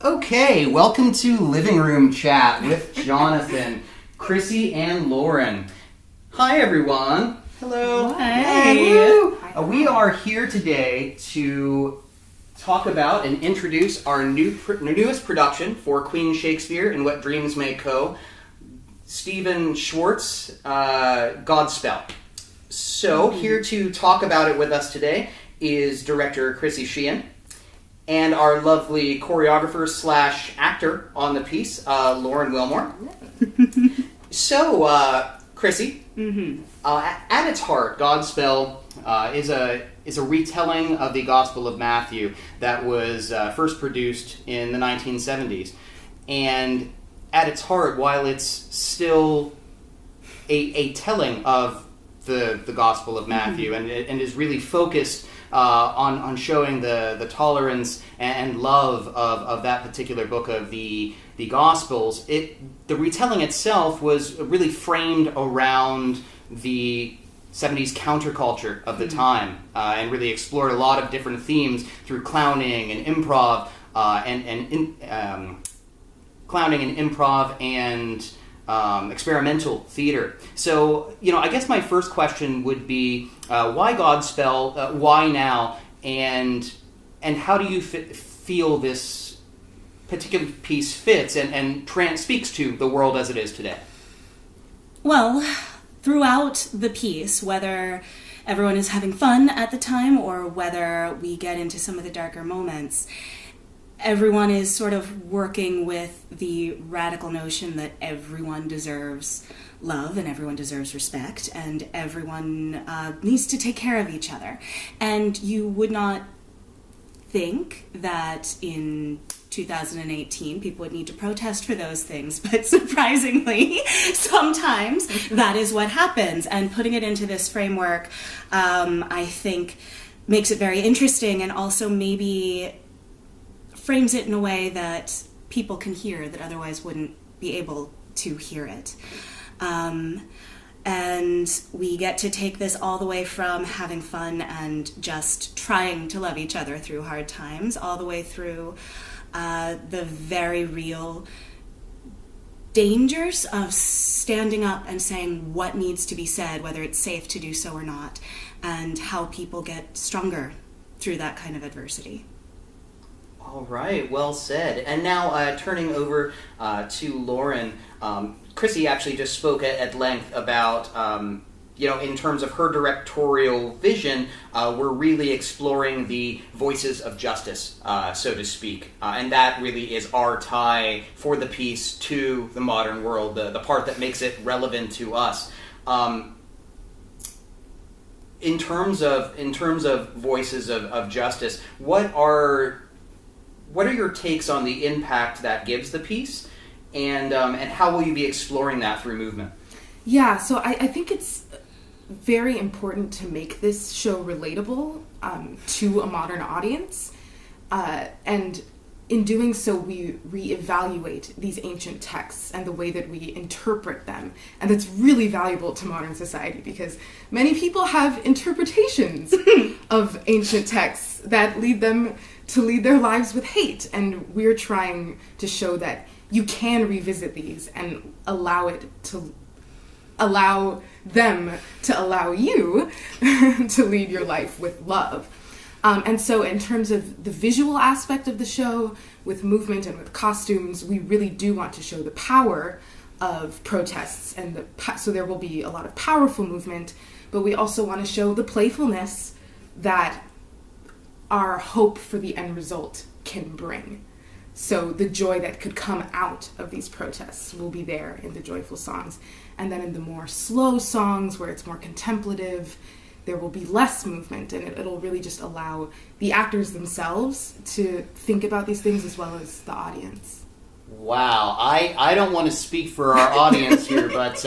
Okay, welcome to Living Room Chat with Jonathan, Chrissy, and Lauren. Hi, everyone. Hello. Hi. We are here today to talk about and introduce our newest production for Queen Shakespeare and What Dreams May Co. Stephen Schwartz, Godspell. So, here to talk about it with us today is director Chrissy Sheehan. And our lovely choreographer / actor on the piece, Lauren Wilmore. So, Chrissy, at its heart, Godspell is a retelling of the Gospel of Matthew that was first produced in the 1970s. And at its heart, while it's still a telling of the Gospel of Matthew and is really focused on showing the tolerance and love of that particular book of the Gospels, the retelling itself was really framed around the 70s counterculture of the time and really explored a lot of different themes through clowning and improv and experimental theater. So, I guess my first question would be, why Godspell? Why now? And how do you feel this particular piece fits and speaks to the world as it is today? Well, throughout the piece, whether everyone is having fun at the time or whether we get into some of the darker moments, everyone is sort of working with the radical notion that everyone deserves love and everyone deserves respect and everyone needs to take care of each other. And you would not think that in 2018 people would need to protest for those things, but surprisingly, sometimes that is what happens. And putting it into this framework, I think, makes it very interesting and also maybe frames it in a way that people can hear that otherwise wouldn't be able to hear it. And we get to take this all the way from having fun and just trying to love each other through hard times, all the way through the very real dangers of standing up and saying what needs to be said, whether it's safe to do so or not, and how people get stronger through that kind of adversity. All right, well said. And now turning over to Lauren, Chrissy actually just spoke at length about, in terms of her directorial vision, we're really exploring the voices of justice, so to speak. And that really is our tie for the piece to the modern world, the part that makes it relevant to us. In terms of voices of justice, what are your takes on the impact that gives the piece, and how will you be exploring that through movement? Yeah, so I think it's very important to make this show relatable to a modern audience, and in doing so we reevaluate these ancient texts and the way that we interpret them, and that's really valuable to modern society because many people have interpretations of ancient texts that lead them to lead their lives with hate, and we're trying to show that you can revisit these and allow them to allow you to lead your life with love. And so in terms of the visual aspect of the show, with movement and with costumes, we really do want to show the power of protests, and so there will be a lot of powerful movement, but we also want to show the playfulness that our hope for the end result can bring. So the joy that could come out of these protests will be there in the joyful songs. And then in the more slow songs, where it's more contemplative, there will be less movement, and it'll really just allow the actors themselves to think about these things as well as the audience. Wow, I don't want to speak for our audience here, but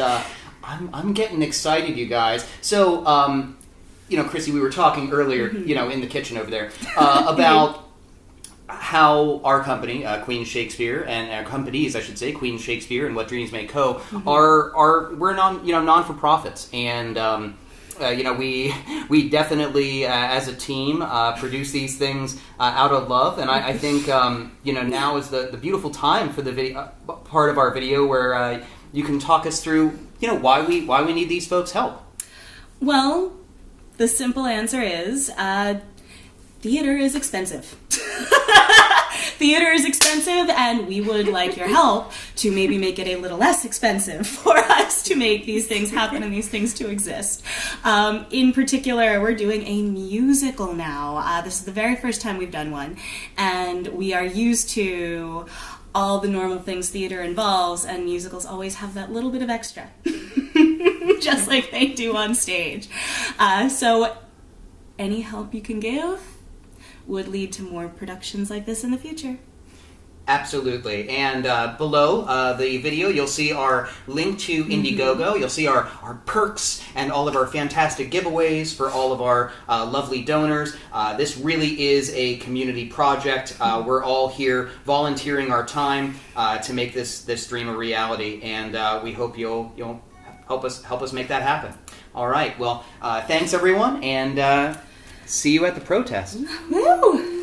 I'm getting excited, you guys. So, Chrissy, we were talking earlier, in the kitchen over there, about how our company, Queen Shakespeare, and our companies, I should say, Queen Shakespeare and What Dreams May Co, are we're non-for-profits, and we definitely, as a team, produce these things out of love, and I think now is the beautiful time for the video part of our video where you can talk us through why we need these folks' help. Well, the simple answer is theater is expensive. Theater is expensive, and we would like your help to maybe make it a little less expensive for us to make these things happen and these things to exist. In particular, we're doing a musical now. This is the very first time we've done one, and we are used to all the normal things theater involves, and musicals always have that little bit of extra, just like they do on stage. So any help you can give would lead to more productions like this in the future. Absolutely. And below the video, you'll see our link to Indiegogo. You'll see our perks and all of our fantastic giveaways for all of our lovely donors. This really is a community project. We're all here volunteering our time to make this dream a reality, and we hope you'll help us make that happen. All right. Well, thanks everyone, and see you at the protest. Woo!